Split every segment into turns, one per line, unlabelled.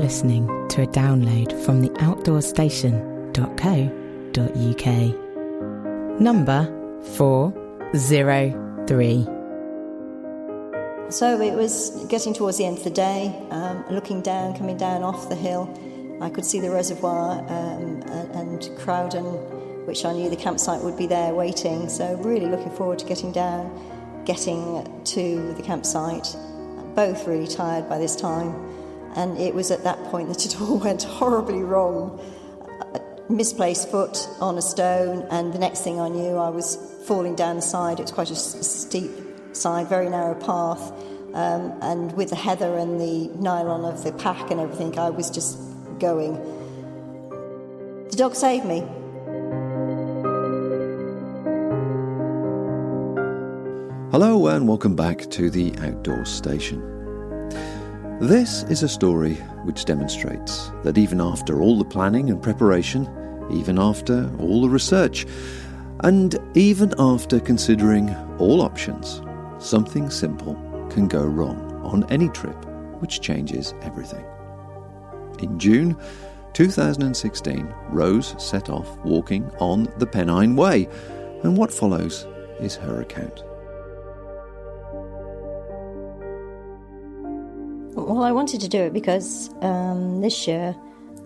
listening to a download from the outdoorstation.co.uk. Number 403.
So it was getting towards the end of the day, looking down, coming down off the hill. I could see the reservoir and Crowden, which I knew the campsite would be there waiting. So really looking forward to getting down, getting to the campsite. Both really tired by this time. And it was at that point that it all went horribly wrong. Misplaced foot on a stone, and the next thing I knew I was falling down the side. It was quite a steep side, very narrow path. And with the heather and the nylon of the pack and everything, I was just going. The dog saved me.
Hello and welcome back to the Outdoors Station. This is a story which demonstrates that even after all the planning and preparation, even after all the research, and even after considering all options, something simple can go wrong on any trip, which changes everything. In June 2016, Rose set off walking on the Pennine Way, and what follows is her account.
Well, I wanted to do it because this year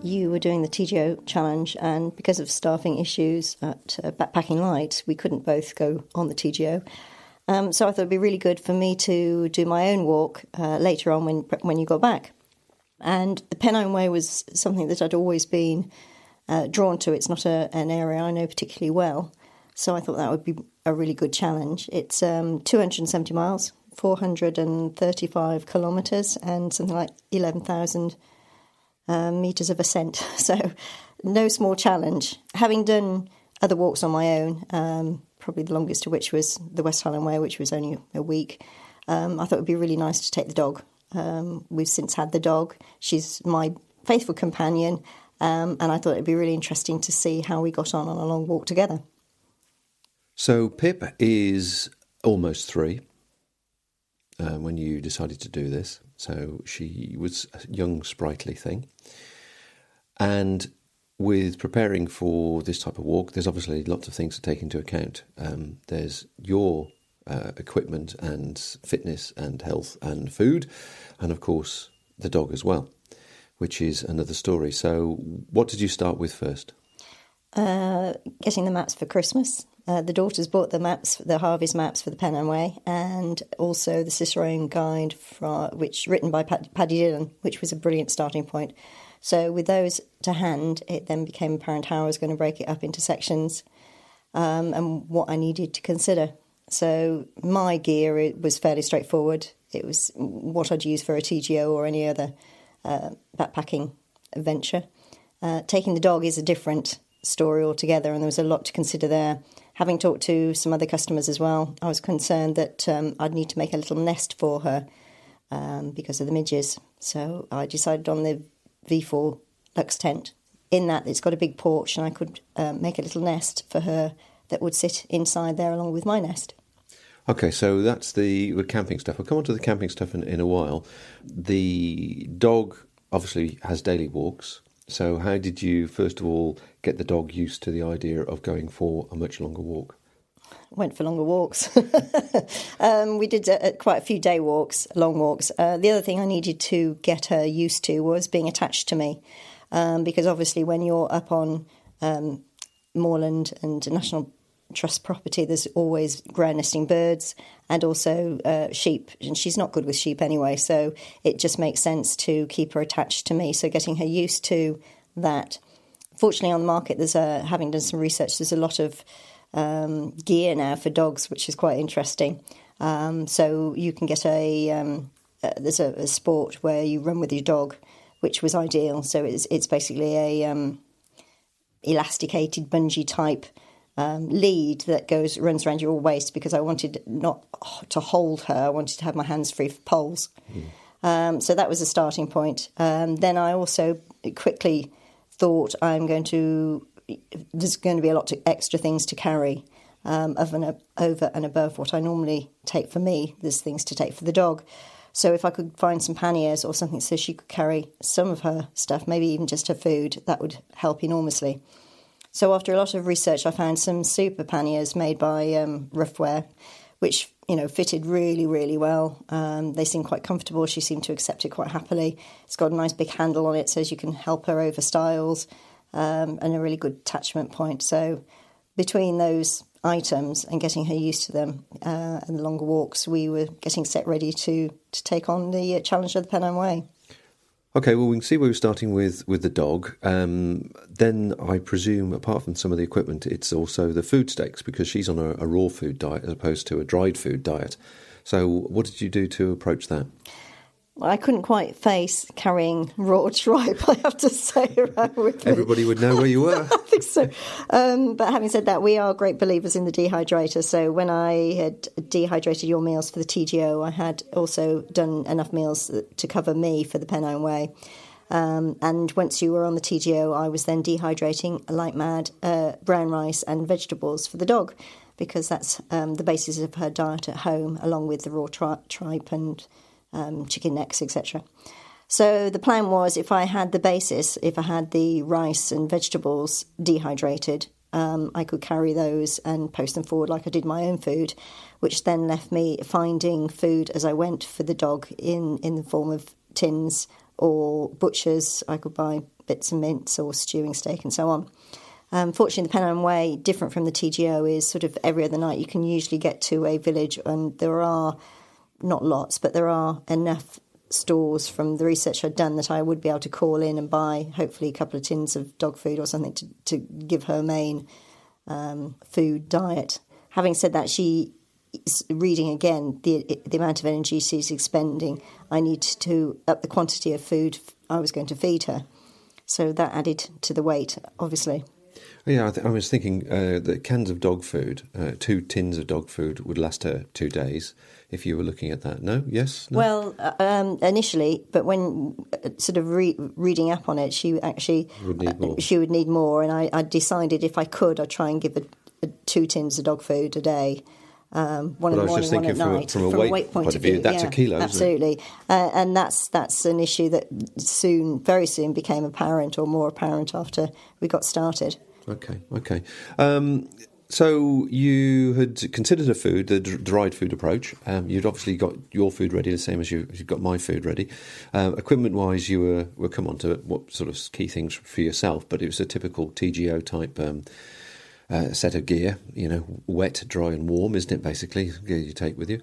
you were doing the TGO challenge, and because of staffing issues at Backpacking Light, we couldn't both go on the TGO. So I thought it'd be really good for me to do my own walk later on when you got back. And the Pennine Way was something that I'd always been drawn to. It's not an area I know particularly well, so I thought that would be a really good challenge. It's 270 miles, 435 kilometres, and something like 11,000 metres of ascent. So no small challenge. Having done other walks on my own, probably the longest of which was the West Highland Way, which was only a week, I thought it would be really nice to take the dog. We've since had the dog. She's my faithful companion, and I thought it'd be really interesting to see how we got on a long walk together.
So Pip is almost 3 when you decided to do this. So she was a young, sprightly thing. And with preparing for this type of walk, there's obviously lots of things to take into account. There's your equipment and fitness and health and food, and of course the dog as well, which is another story. So what did you start with first?
Getting the maps for Christmas. The daughters bought the maps, the Harvey's maps for the Pennine Way, and also the Cicerone guide written by Paddy Dillon, which was a brilliant starting point. So with those to hand, it then became apparent how I was going to break it up into sections and what I needed to consider. So my gear, it was fairly straightforward. It was what I'd use for a TGO or any other backpacking venture. Taking the dog is a different story altogether, and there was a lot to consider there. Having talked to some other customers as well, I was concerned that I'd need to make a little nest for her because of the midges. So I decided on the V4 Lux tent. In that, it's got a big porch, and I could make a little nest for her that would sit inside there along with my nest.
Okay, so that's the camping stuff. I'll come on to the camping stuff in a while. The dog obviously has daily walks. So how did you, first of all, get the dog used to the idea of going for a much longer walk?
Went for longer walks. We did quite a few day walks, long walks. The other thing I needed to get her used to was being attached to me, because obviously when you're up on moorland and National Trust property, there's always ground nesting birds and also sheep, and she's not good with sheep anyway, so it just makes sense to keep her attached to me. So getting her used to that. Fortunately, on the market, there's having done some research, there's a lot of gear now for dogs, which is quite interesting. So you can get there's a sport where you run with your dog, which was ideal. So it's basically a elasticated bungee type lead that runs around your waist, because I wanted not to hold her, I wanted to have my hands free for poles. So that was a starting point. Then I also quickly thought there's going to be a lot of extra things to carry over and above what I normally take for me. There's things to take for the dog. So if I could find some panniers or something so she could carry some of her stuff, maybe even just her food, that would help enormously. So after a lot of research, I found some super panniers made by Roughwear, which, fitted really, really well. They seemed quite comfortable. She seemed to accept it quite happily. It's got a nice big handle on it so you can help her over stiles, and a really good attachment point. So between those items and getting her used to them and the longer walks, we were getting set ready to take on the challenge of the Pennine Way.
Okay, well, we can see where we're starting with the dog. Then I presume, apart from some of the equipment, it's also the food stakes, because she's on a raw food diet as opposed to a dried food diet. So what did you do to approach that?
Well, I couldn't quite face carrying raw tripe, I have to say, around with me.
Everybody would know where you were.
I think so. But having said that, we are great believers in the dehydrator. So when I had dehydrated your meals for the TGO, I had also done enough meals to cover me for the Pennine Way. And once you were on the TGO, I was then dehydrating like mad brown rice and vegetables for the dog, because that's the basis of her diet at home, along with the raw tripe and chicken necks, etc. So the plan was, if I had the rice and vegetables dehydrated, I could carry those and post them forward like I did my own food, which then left me finding food as I went for the dog in the form of tins or butchers. I could buy bits of mince or stewing steak and so on. Fortunately, the Pennine Way, different from the TGO, is sort of every other night. You can usually get to a village, and there are not lots, but there are enough stores from the research I'd done that I would be able to call in and buy hopefully a couple of tins of dog food or something to give her main food diet. Having said that, she is reading again the amount of energy she's expending. I need to up the quantity of food I was going to feed her. So that added to the weight, obviously.
Yeah, I was thinking that cans of dog food, 2 tins of dog food would last her 2 days, if you were looking at that. No? Yes? No?
Well, initially, but when sort of reading up on it, she actually
would need more.
She would need more, and I decided if I could, I'd try and give her 2 tins of dog food a day. One in the morning, one at night.
From a weight point of view, that's a kilo,
absolutely.
Isn't it?
And that's an issue that very soon became apparent, or more apparent, after we got started.
Okay. So you had considered the dried food approach. You'd obviously got your food ready, the same as you've got my food ready. Equipment-wise, we'll come on to what sort of key things for yourself, but it was a typical TGO type set of gear, wet, dry and warm, isn't it, basically, gear you take with you.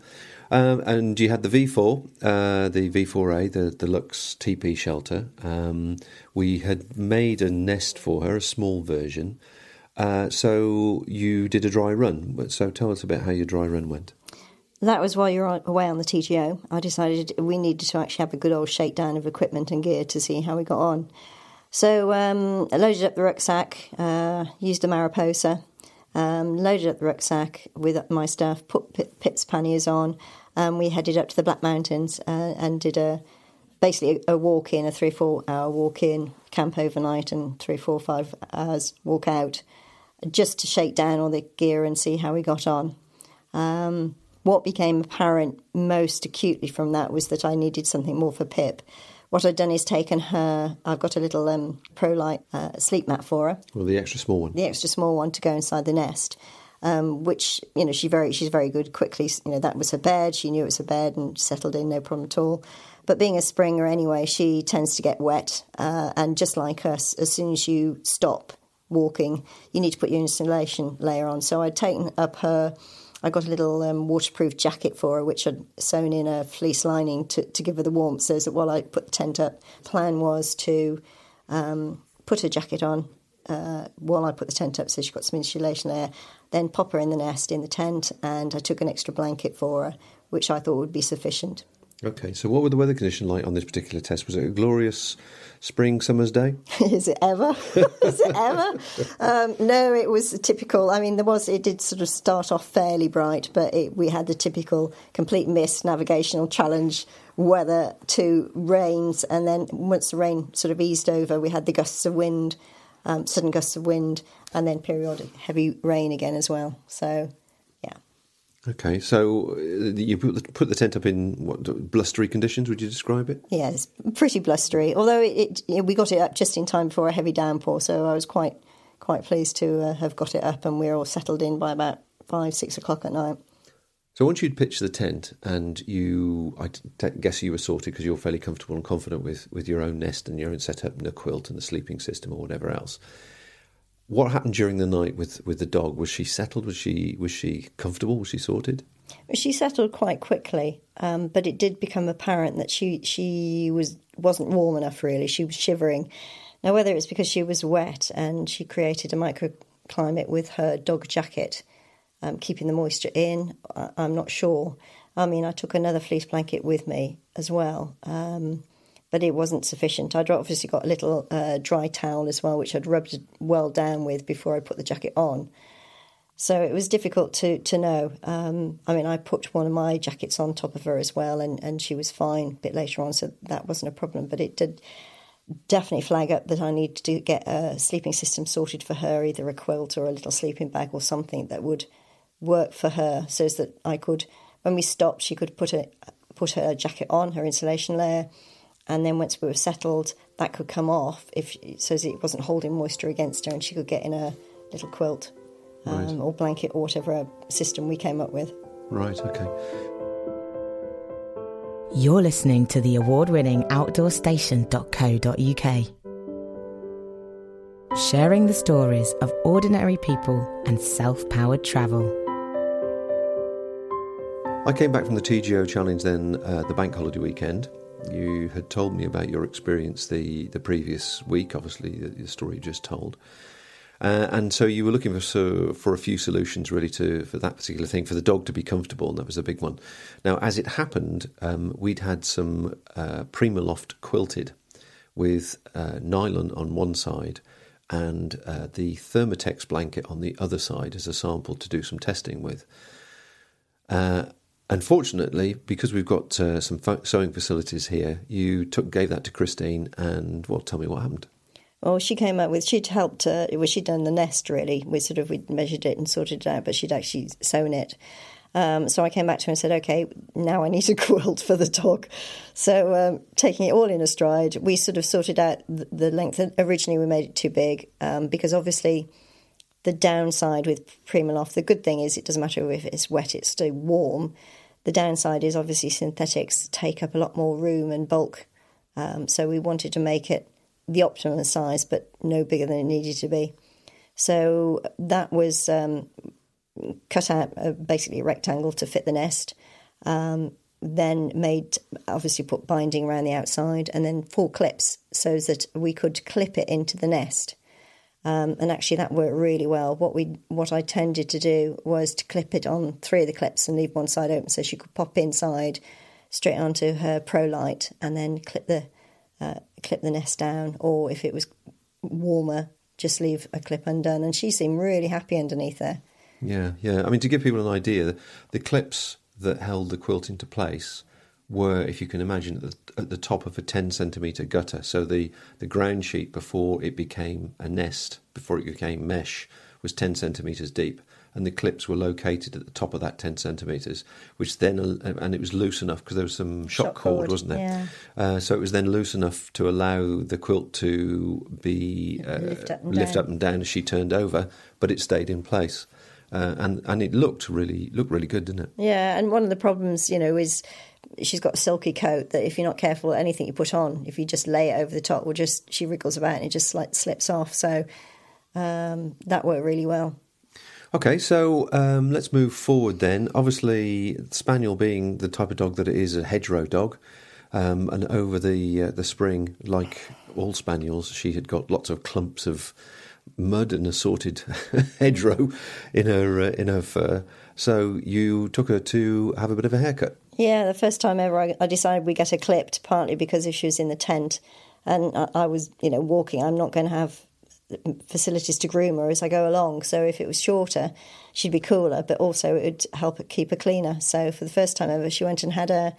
And you had the V4, the V4A, the deluxe TP shelter. We had made a nest for her, a small version. So you did a dry run. So tell us about how your dry run went.
That was while you were away on the TGO. I decided we needed to actually have a good old shakedown of equipment and gear to see how we got on. So I loaded up the rucksack, used a Mariposa, loaded up the rucksack with my stuff, put Pip's panniers on. We headed up to the Black Mountains and did basically a walk-in, a 3-4 hour walk-in, camp overnight, and 3, 4, 5 hours walk out, just to shake down all the gear and see how we got on. What became apparent most acutely from that was that I needed something more for Pip. What I'd done is taken her, I've got a little ProLite sleep mat for her.
Well, the extra small one.
The extra small one to go inside the nest, which, she's very good quickly. That was her bed. She knew it was her bed and settled in, no problem at all. But being a Springer anyway, she tends to get wet. And just like us, as soon as you stop walking, you need to put your insulation layer on. So I'd taken up I got a little waterproof jacket for her, which I'd sewn in a fleece lining to give her the warmth, so that while I put the tent up, plan was to put her jacket on while I put the tent up, so she got some insulation there, then pop her in the nest in the tent, and I took an extra blanket for her, which I thought would be sufficient.
Okay, so what were the weather conditions like on this particular test? Was it a glorious summer's day?
Is it ever? Is it ever? No, it was typical. I mean, it did sort of start off fairly bright, but we had the typical complete mist navigational challenge weather to rains, and then once the rain sort of eased over, we had the gusts of wind, sudden gusts of wind, and then periodic heavy rain again as well. So, yeah.
Okay, so you put the tent up in what, blustery conditions, would you describe it?
Yeah, it's pretty blustery, although we got it up just in time for a heavy downpour, so I was quite pleased to have got it up, and we were all settled in by about 5-6 o'clock at night.
So once you'd pitched the tent and I guess you were sorted because you're fairly comfortable and confident with your own nest and your own setup and the quilt and the sleeping system or whatever else, what happened during the night with the dog? Was she settled? Was she comfortable? Was she sorted?
She settled quite quickly, but it did become apparent that she wasn't warm enough, really. She was shivering. Now, whether it's because she was wet and she created a microclimate with her dog jacket, keeping the moisture in, I'm not sure. I mean, I took another fleece blanket with me as well, but it wasn't sufficient. I'd obviously got a little dry towel as well, which I'd rubbed well down with before I put the jacket on. So it was difficult to know. I mean, I put one of my jackets on top of her as well, and she was fine a bit later on, so that wasn't a problem. But it did definitely flag up that I need to get a sleeping system sorted for her, either a quilt or a little sleeping bag or something that would work for her, so that I could, when we stopped, she could put her jacket on, her insulation layer, and then once we were settled, that could come off so that it wasn't holding moisture against her, and she could get in a little quilt or blanket or whatever system we came up with.
Right, okay.
You're listening to the award-winning outdoorstation.co.uk. Sharing the stories of ordinary people and self-powered travel.
I came back from the TGO Challenge then, the bank holiday weekend. You had told me about your experience the previous week, obviously, the story you just told. And so you were looking for a few solutions, really, for that particular thing, for the dog to be comfortable, and that was a big one. Now, as it happened, we'd had some Primaloft quilted with nylon on one side and the Thermotex blanket on the other side as a sample to do some testing with. Unfortunately, because we've got some sewing facilities here, you gave that to Christine, and tell me what happened.
Well, she came up with, she'd helped, she'd done the nest, really. We'd measured it and sorted it out, but she'd actually sewn it. So I came back to her and said, OK, now I need a quilt for the dog. So taking it all in a stride, we sort of sorted out the length. Originally, we made it too big because obviously the downside with Primaloft, the good thing is it doesn't matter if it's wet, it's still warm. The downside is obviously synthetics take up a lot more room and bulk. So we wanted to make it the optimum size, but no bigger than it needed to be. So that was cut out basically a rectangle to fit the nest. Then put binding around the outside, and then 4 clips so that we could clip it into the nest. And actually that worked really well. What I tended to do was to clip it on 3 of the clips and leave one side open so she could pop inside straight onto her Pro Light and then clip the nest down, or if it was warmer, just leave a clip undone. And she seemed really happy underneath there.
Yeah. I mean, to give people an idea, the clips that held the quilt into place were, if you can imagine, at the top of a 10-centimetre gutter. So the ground sheet before it became a nest, before it became mesh, was 10 centimetres deep. And the clips were located at the top of that 10 centimetres, which then, and it was loose enough because there was some shock cord, wasn't there?
Yeah.
So it was then loose enough to allow the quilt to be lift up and down as she turned over, but it stayed in place. And it looked really good, didn't it? Yeah,
and one of the problems, is she's got a silky coat that if you're not careful, anything you put on, if you just lay it over the top, she wriggles about and it just slips off. So that worked really well.
Okay, so let's move forward then. Obviously, Spaniel being the type of dog that it is, a hedgerow dog, and over the spring, like all Spaniels, she had got lots of clumps of mud and assorted hedgerow in her fur. So you took her to have a bit of a haircut. Yeah,
the first time ever I decided we get her clipped, partly because if she was in the tent and I was, walking, I'm not going to have facilities to groom her as I go along. So if it was shorter, she'd be cooler, but also it would help her keep her cleaner. So for the first time ever, she went and had a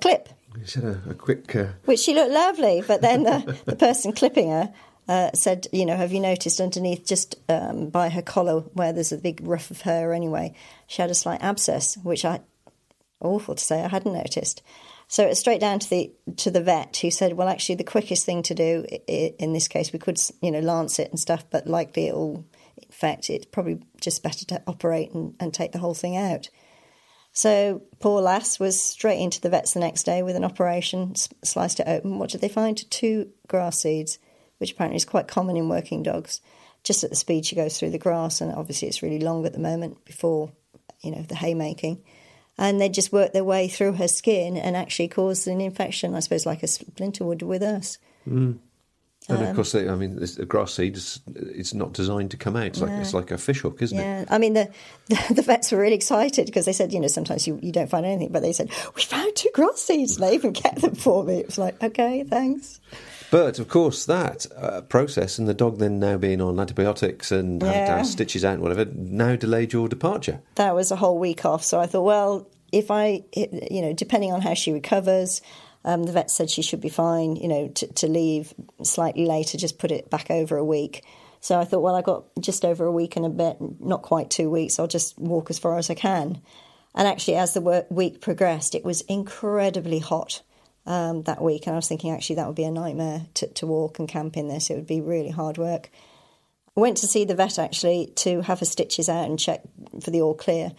clip.
She had a quick...
Which she looked lovely, but then the person clipping her said, have you noticed underneath, just by her collar, where there's a big ruff of hair anyway, she had a slight abscess, which awful to say, I hadn't noticed. So it's straight down to the vet, who said, well, actually, the quickest thing to do in this case, we could, lance it and stuff, but likely it'll infect. It's probably just better to operate and take the whole thing out. So poor lass was straight into the vets the next day with an operation, sliced it open. What did they find? 2 grass seeds, which apparently is quite common in working dogs, just at the speed she goes through the grass. And obviously it's really long at the moment before, the haymaking. And they just worked their way through her skin and actually caused an infection, I suppose, like a splinter would with us.
Mm. And of course, a grass seed, it's not designed to come out. It's like a fish hook, isn't it?
Yeah, I mean, the vets were really excited because they said, sometimes you don't find anything, but they said, we found 2 grass seeds, and they even kept them for me. It was like, okay, thanks.
But, of course, that process, and the dog then now being on antibiotics and having to have stitches out and whatever, now delayed your departure.
That was a whole week off. So I thought, well, if depending on how she recovers, the vet said she should be fine, to leave slightly later, just put it back over a week. So I thought, well, I got just over a week and a bit, not quite 2 weeks. I'll just walk as far as I can. And actually, as the week progressed, it was incredibly hot. That week, and I was thinking actually that would be a nightmare to walk and camp in this. It would be really hard work. I went to see the vet actually to have her stitches out and check for the all clear,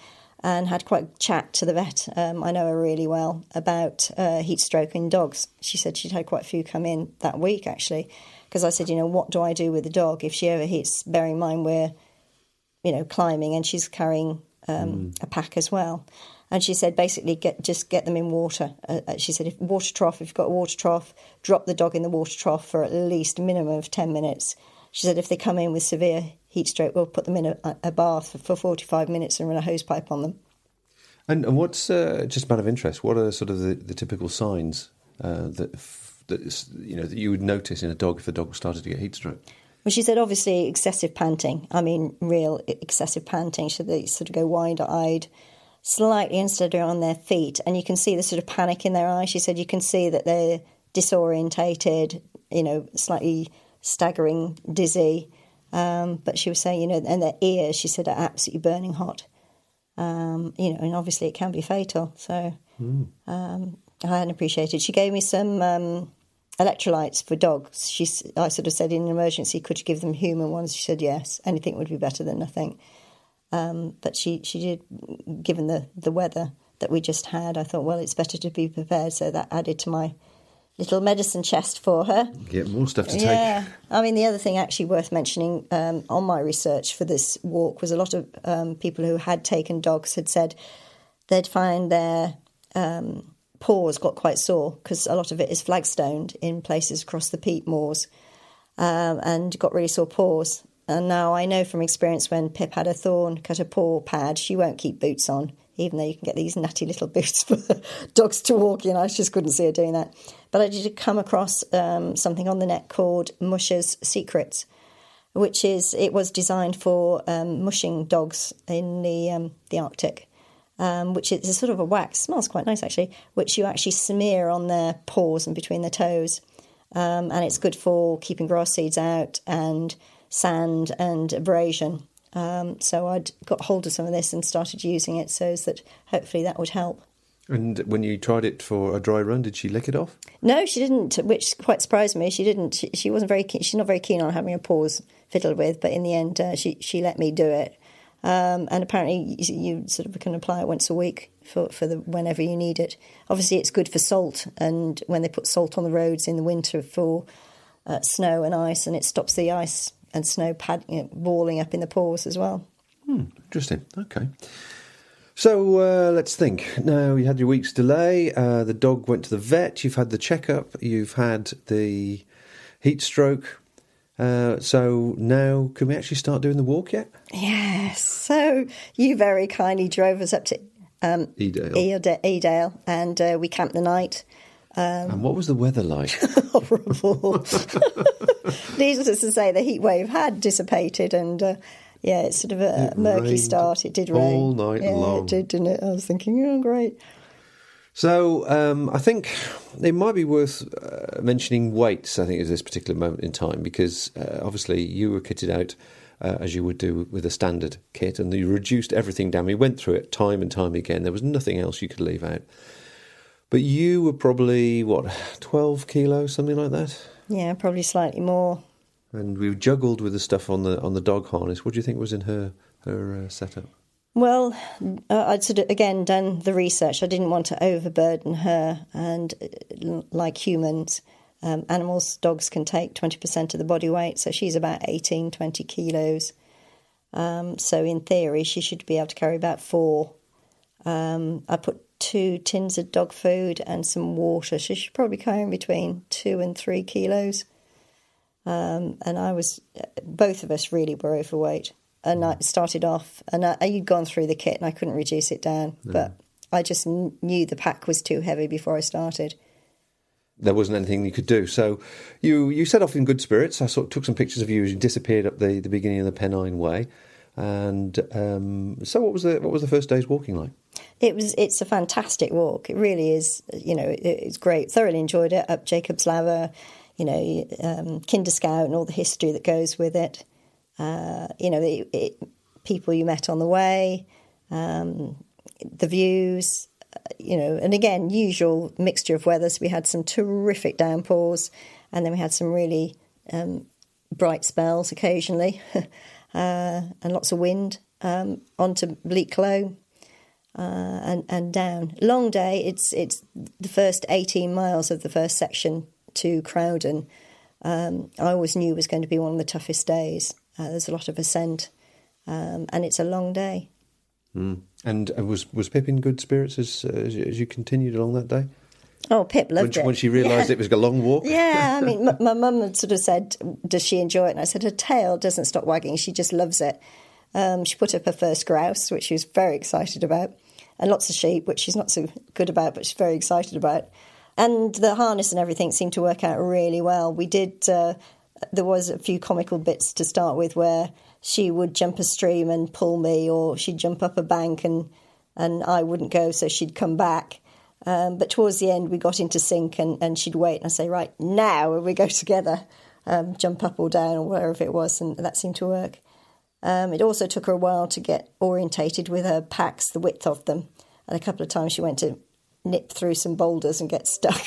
and had quite a chat to the vet. I know her really well about heat stroke in dogs. She said she'd had quite a few come in that week actually, because I said, what do I do with the dog if she overheats, bearing in mind we're climbing and she's carrying a pack as well. And she said, basically, get them in water. She said, if you've got a water trough, drop the dog in the water trough for at least a minimum of 10 minutes. She said, if they come in with severe heat stroke, we'll put them in a bath for 45 minutes and run a hose pipe on them.
And what's, just out of interest, what are sort of the typical signs that you would notice in a dog if the dog started to get heat stroke?
Well, she said, obviously, excessive panting. I mean, real excessive panting. So they sort of go wide-eyed, slightly unsteady on their feet, and you can see the sort of panic in their eyes. She said you can see that they're disorientated, slightly staggering, dizzy. But she was saying, and their ears, she said, are absolutely burning hot. And obviously it can be fatal. So I hadn't appreciated. She gave me some electrolytes for dogs. I sort of said, in an emergency, could you give them human ones? She said yes. Anything would be better than nothing. But she did, given the weather that we just had, I thought, well, it's better to be prepared. So that added to my little medicine chest for her.
Get more stuff to take.
Yeah. I mean, the other thing actually worth mentioning on my research for this walk was a lot of people who had taken dogs had said they'd find their paws got quite sore because a lot of it is flagstoned in places across the peat moors, and got really sore paws. And now I know from experience when Pip had a thorn cut a paw pad, she won't keep boots on, even though you can get these natty little boots for dogs to walk in. I just couldn't see her doing that. But I did come across something on the net called Musher's Secrets, it was designed for mushing dogs in the Arctic, which is a sort of a wax, smells quite nice actually, which you actually smear on their paws and between their toes. And it's good for keeping grass seeds out and sand and abrasion. So I'd got hold of some of this and started using it so that hopefully that would help.
And when you tried it for a dry run, did she lick it off?
No, she didn't, which quite surprised me. She didn't. She wasn't very keen. She's not very keen on having her paws fiddled with, but in the end she let me do it. And apparently you sort of can apply it once a week for whenever you need it. Obviously it's good for salt, and when they put salt on the roads in the winter for snow and ice, and it stops the ice and snow balling up in the paws as well.
Interesting. Okay. So let's think. Now, you had your week's delay. The dog went to the vet. You've had the checkup. You've had the heat stroke. So now, can we actually start doing the walk yet?
Yes. So you very kindly drove us up to Edale, and we camped the night.
And what was the weather like?
Horrible. Needless to say, the heat wave had dissipated, and it's sort of a murky start. It did rain
all night long.
It did, didn't it? I was thinking, oh, great.
So I think it might be worth mentioning weights, I think, at this particular moment in time, because obviously you were kitted out as you would do with a standard kit, and you reduced everything down. We went through it time and time again. There was nothing else you could leave out. But you were probably, 12 kilos, something like that?
Yeah, probably slightly more.
And we juggled with the stuff on the dog harness. What do you think was in her setup?
Well, I'd sort of, again, done the research. I didn't want to overburden her. And like humans, animals, dogs can take 20% of the body weight. So she's about 18, 20 kilos. So in theory, she should be able to carry about 4. I put 2 tins of dog food and some water. So she's probably carrying between 2 and 3 kilos. And both of us really were overweight. And I started off, and you'd gone through the kit, and I couldn't reduce it down. No. But I just knew the pack was too heavy before I started.
There wasn't anything you could do. So you set off in good spirits. I sort of took some pictures of you as you disappeared up the beginning of the Pennine Way. And so what was the first day's walking like?
It's a fantastic walk. It really is. It's great. Thoroughly enjoyed it. Up Jacob's Ladder, Kinder Scout and all the history that goes with it. People you met on the way, the views, and again, usual mixture of weathers. We had some terrific downpours, and then we had some really bright spells occasionally, and lots of wind onto Bleak Low and down. Long day. It's the first 18 miles of the first section to Crowden. I always knew was going to be one of the toughest days. There's a lot of ascent, and it's a long day.
Mm. And was Pip in good spirits as you continued along that day?
Oh, Pip loved it.
When she realised it was a long walk?
Yeah, I mean, my mum had sort of said, does she enjoy it? And I said, her tail doesn't stop wagging. She just loves it. She put up her first grouse, which she was very excited about, and lots of sheep, which she's not so good about, but she's very excited about. And the harness and everything seemed to work out really well. We did... there was a few comical bits to start with where she would jump a stream and pull me, or she'd jump up a bank and I wouldn't go, so she'd come back. But towards the end, we got into sync and she'd wait. And I'd say, right, now, and we go together, jump up or down or wherever it was, and that seemed to work. It also took her a while to get orientated with her packs, the width of them. And a couple of times she went to nip through some boulders and get stuck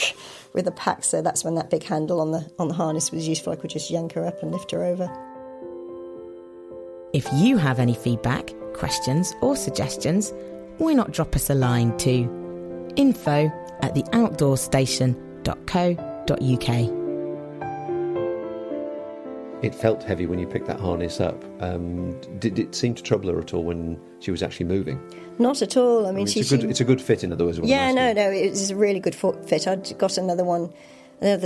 with the pack, so that's when that big handle on the harness was useful. I could just yank her up and lift her over.
If you have any feedback, questions or suggestions, why not drop us a line to info@theoutdoorstation.co.uk.
It felt heavy when you picked that harness up. Did it seem to trouble her at all when she was actually moving?
Not at all. I mean,
it's a good fit, in other words.
Yeah, no, it was a really good fit. I'd got another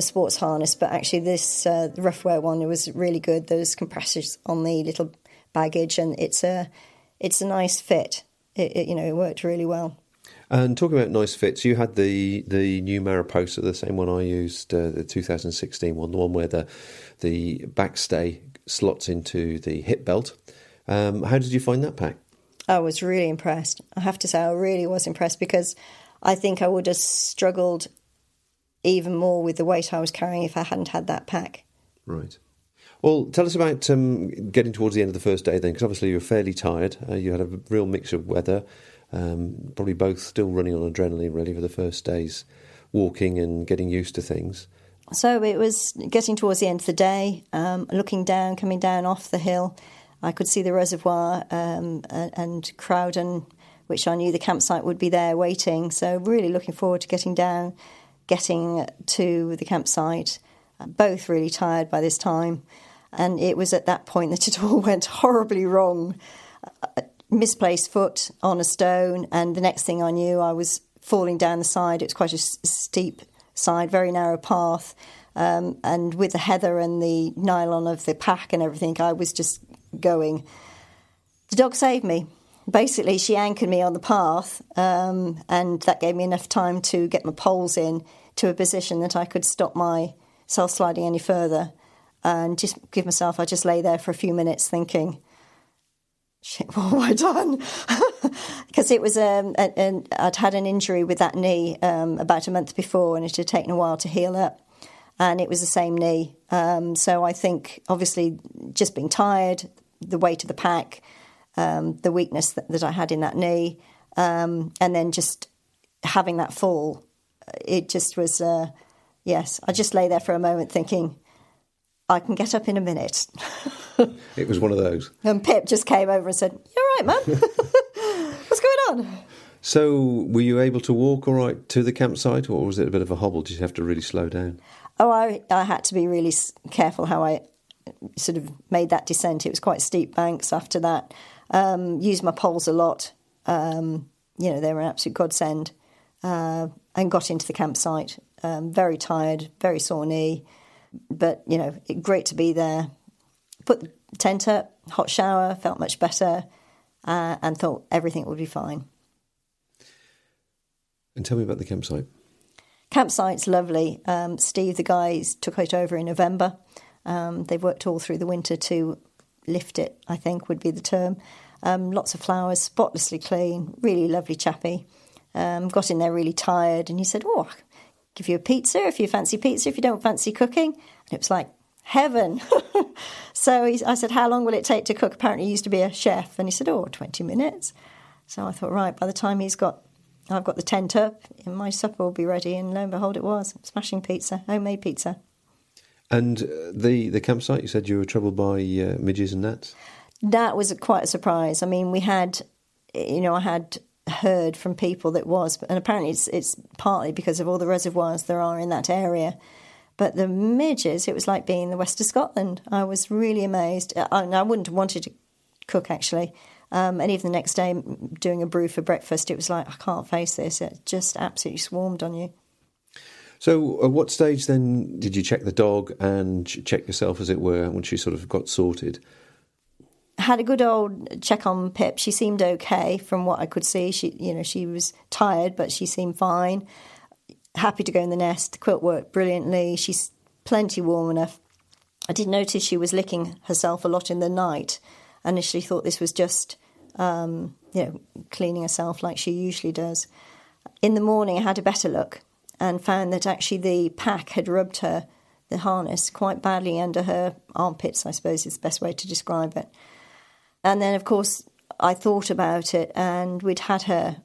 sports harness, but actually this rough wear one, it was really good. There's compressors on the little baggage, and it's a nice fit. It worked really well.
And talking about nice fits, you had the new Mariposa, the same one I used, the 2016 one, the one where the backstay slots into the hip belt. How did you find that pack?
I was really impressed. I have to say, I really was impressed, because I think I would have struggled even more with the weight I was carrying if I hadn't had that pack.
Right. Well, tell us about getting towards the end of the first day then, because obviously you were fairly tired. You had a real mix of weather, probably both still running on adrenaline really for the first days, walking and getting used to things.
So it was getting towards the end of the day, looking down, coming down off the hill. I could see the reservoir and Crowden, which I knew the campsite would be there waiting. So really looking forward to getting down, getting to the campsite. Both really tired by this time. And it was at that point that it all went horribly wrong. Misplaced foot on a stone, and the next thing I knew, I was falling down the side. It was quite a steep side, very narrow path. And with the heather and the nylon of the pack and everything, I was just going. The dog saved me. Basically, she anchored me on the path, and that gave me enough time to get my poles in to a position that I could stop myself sliding any further and just give myself, I just lay there for a few minutes thinking, shit, what have I done? Because it was, I'd had an injury with that knee about a month before, and it had taken a while to heal up. And it was the same knee. So I think, obviously, just being tired, the weight of the pack, the weakness that I had in that knee, and then just having that fall, it just was, yes, I just lay there for a moment thinking, I can get up in a minute.
It was one of those.
And Pip just came over and said, "You're right, Mum. What's going on?"
So were you able to walk all right to the campsite, or was it a bit of a hobble? Did you have to really slow down?
Oh, I had to be really careful how I sort of made that descent. It was quite steep banks after that. Used my poles a lot. They were an absolute godsend. And got into the campsite. Very tired, very sore knee. But, great to be there. Put the tent up, hot shower, felt much better, and thought everything would be fine.
And tell me about the campsite.
Campsite's lovely. Steve, the guys, took it over in November. They've worked all through the winter to lift it, I think would be the term. Lots of flowers, spotlessly clean, really lovely chappy. Got in there really tired, and he said, "Oh, I'll give you a pizza if you fancy pizza, if you don't fancy cooking." And it was like heaven. So I said, "How long will it take to cook?" Apparently he used to be a chef. And he said, 20 minutes. So I thought, right, by the time I've got the tent up, my supper will be ready. And lo and behold, it was. Smashing pizza, homemade pizza.
And the campsite, you said you were troubled by midges and gnats?
That was quite a surprise. I mean, I had heard from people that was, and apparently it's partly because of all the reservoirs there are in that area. But the midges, it was like being in the west of Scotland. I was really amazed. I wouldn't have wanted to cook, actually. And even the next day, doing a brew for breakfast, it was like, I can't face this. It just absolutely swarmed on you.
So at what stage then did you check the dog and check yourself, as it were, once you sort of got sorted?
Had a good old check on Pip. She seemed okay from what I could see. She was tired, but she seemed fine. Happy to go in the nest. The quilt worked brilliantly. She's plenty warm enough. I did notice she was licking herself a lot in the night. I initially thought this was just, cleaning herself like she usually does. In the morning, I had a better look and found that actually the pack had rubbed the harness, quite badly under her armpits, I suppose is the best way to describe it. And then, of course, I thought about it, and we'd had her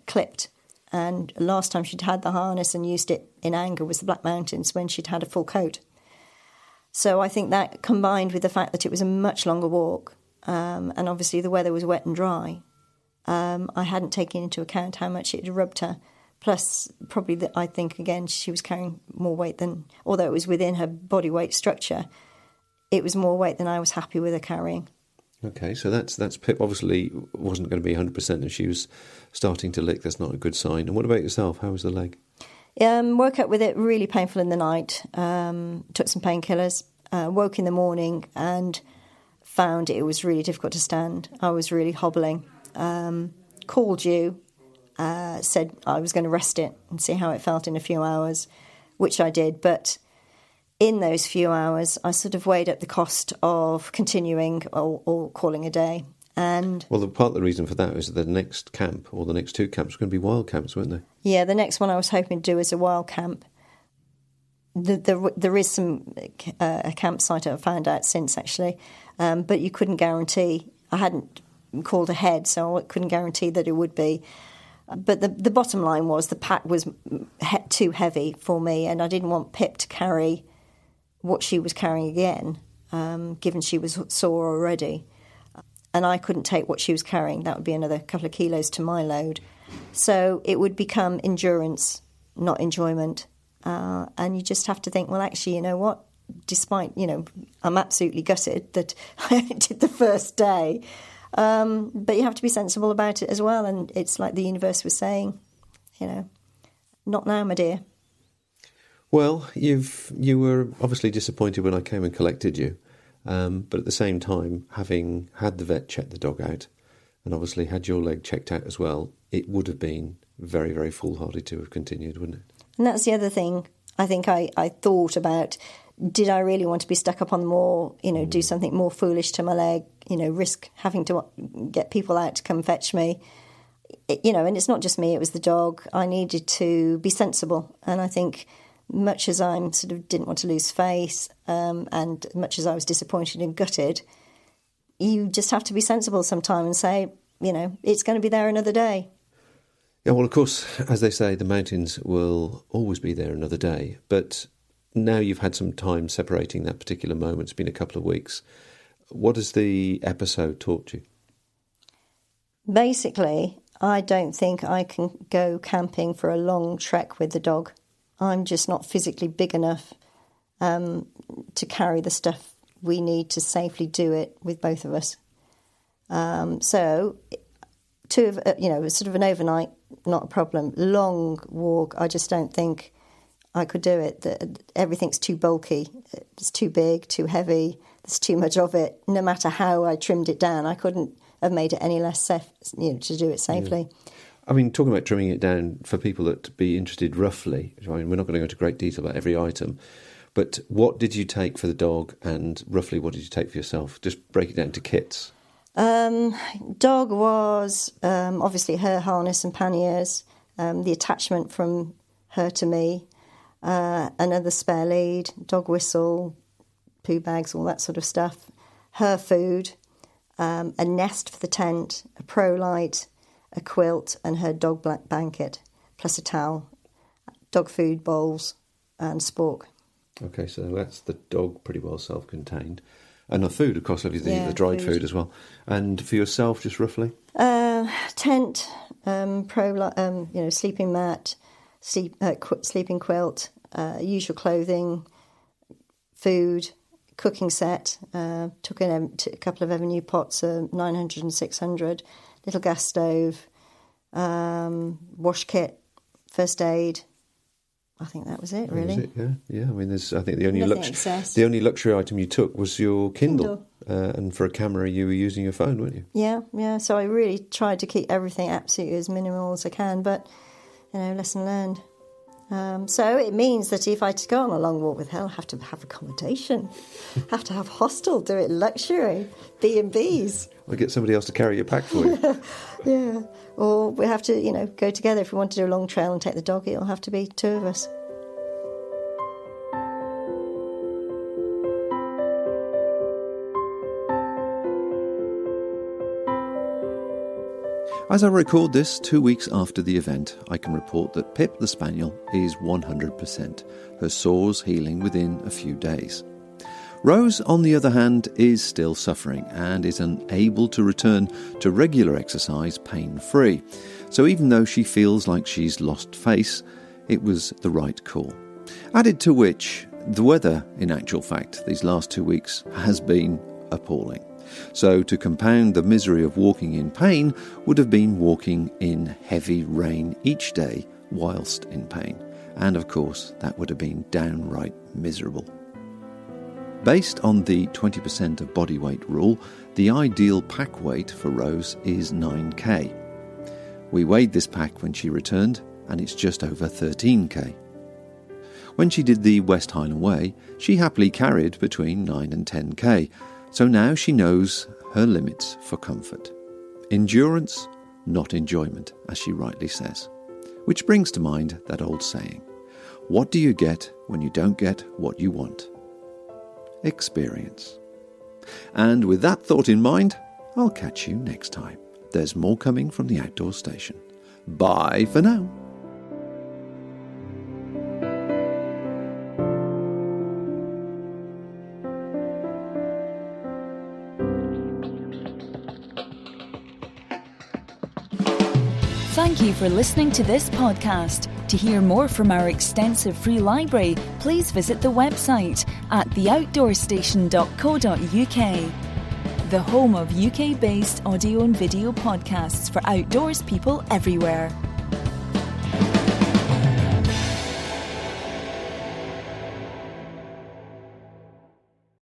clipped. And last time she'd had the harness and used it in anger was the Black Mountains, when she'd had a full coat. So I think that, combined with the fact that it was a much longer walk, and obviously the weather was wet and dry, I hadn't taken into account how much it had rubbed her. Plus, probably, I think, again, she was carrying more weight than, although it was within her body weight structure, it was more weight than I was happy with her carrying.
Okay, so that's Pip obviously wasn't going to be 100% if she was starting to lick. That's not a good sign. And what about yourself? How was the leg?
Woke up with it really painful in the night. Took some painkillers. Woke in the morning and found it was really difficult to stand. I was really hobbling. Called you, said I was going to rest it and see how it felt in a few hours, which I did. But in those few hours, I sort of weighed up the cost of continuing or calling a day. And
well, part of the reason for that is that the next camp, or the next two camps, were going to be wild camps, weren't they?
Yeah, the next one I was hoping to do is a wild camp. There is a campsite I've found out since, actually, but you couldn't guarantee. I hadn't called ahead, so I couldn't guarantee that it would be. But the bottom line was the pack was too heavy for me, and I didn't want Pip to carry what she was carrying again, given she was sore already. And I couldn't take what she was carrying. That would be another couple of kilos to my load. So it would become endurance, not enjoyment. And you just have to think, well, actually, you know what? Despite, I'm absolutely gutted that I only did the first day. But you have to be sensible about it as well. And it's like the universe was saying, not now, my dear.
Well, you were obviously disappointed when I came and collected you. But at the same time, having had the vet check the dog out and obviously had your leg checked out as well, it would have been very, very foolhardy to have continued, wouldn't it?
And that's the other thing I think I thought about. did I really want to be stuck up on the moor, do something more foolish to my leg, risk having to get people out to come fetch me? And it's not just me, it was the dog. I needed to be sensible. And I think much as I sort of didn't want to lose face, and much as I was disappointed and gutted, you just have to be sensible sometime and say, it's going to be there another day.
Yeah, well, of course, as they say, the mountains will always be there another day. But now you've had some time separating that particular moment. It's been a couple of weeks. What has the episode taught you?
Basically, I don't think I can go camping for a long trek with the dog. I'm just not physically big enough to carry the stuff we need to safely do it with both of us. So, sort of an overnight, not a problem. Long walk, I just don't think I could do it. Everything's too bulky. It's too big, too heavy. There's too much of it. No matter how I trimmed it down, I couldn't have made it any less safe, to do it safely.
Yeah. I mean, talking about trimming it down, for people that be interested roughly, I mean, we're not going to go into great detail about every item, but what did you take for the dog and roughly what did you take for yourself? Just break it down to kits.
Dog was obviously her harness and panniers, the attachment from her to me, another spare lead, dog whistle, poo bags, all that sort of stuff, her food, a nest for the tent, a pro light, a quilt and her dog black blanket, plus a towel, dog food bowls and spork. Okay, so that's the dog pretty well self-contained. And the food, of course, obviously the dried food as well. And for yourself, just roughly? Tent, sleeping mat, sleeping quilt, usual clothing, food, cooking set. Took in a couple of Avenue pots, 900 and 600, little gas stove, wash kit, first aid. I think that was it, really.
That was it, yeah. I mean, I think the only luxury item you took was your Kindle. And for a camera, you were using your phone, weren't you?
Yeah. So I really tried to keep everything absolutely as minimal as I can, but, lesson learned. So it means that if I to go on a long walk with her, I'll have to have accommodation, have to have hostel, do it luxury, B&Bs.
Or get somebody else to carry your pack for you.
Yeah. Or we have to, go together. If we want to do a long trail and take the dog, it'll have to be two of us.
As I record this 2 weeks after the event, I can report that Pip the Spaniel is 100%, her sores healing within a few days. Rose, on the other hand, is still suffering and is unable to return to regular exercise pain-free. So even though she feels like she's lost face, it was the right call. Added to which, the weather, in actual fact, these last 2 weeks has been appalling. So to compound the misery of walking in pain would have been walking in heavy rain each day whilst in pain. And of course, that would have been downright miserable. Based on the 20% of body weight rule, the ideal pack weight for Rose is 9k. We weighed this pack when she returned, and it's just over 13k. When she did the West Highland Way, she happily carried between 9 and 10k, so now she knows her limits for comfort. Endurance, not enjoyment, as she rightly says. Which brings to mind that old saying, what do you get when you don't get what you want? Experience. And with that thought in mind, I'll catch you next time. There's more coming from the Outdoor Station. Bye for now.
Thank you for listening to this podcast. To hear more from our extensive free library, please visit the website at theoutdoorstation.co.uk, the home of UK-based audio and video podcasts for outdoors people everywhere.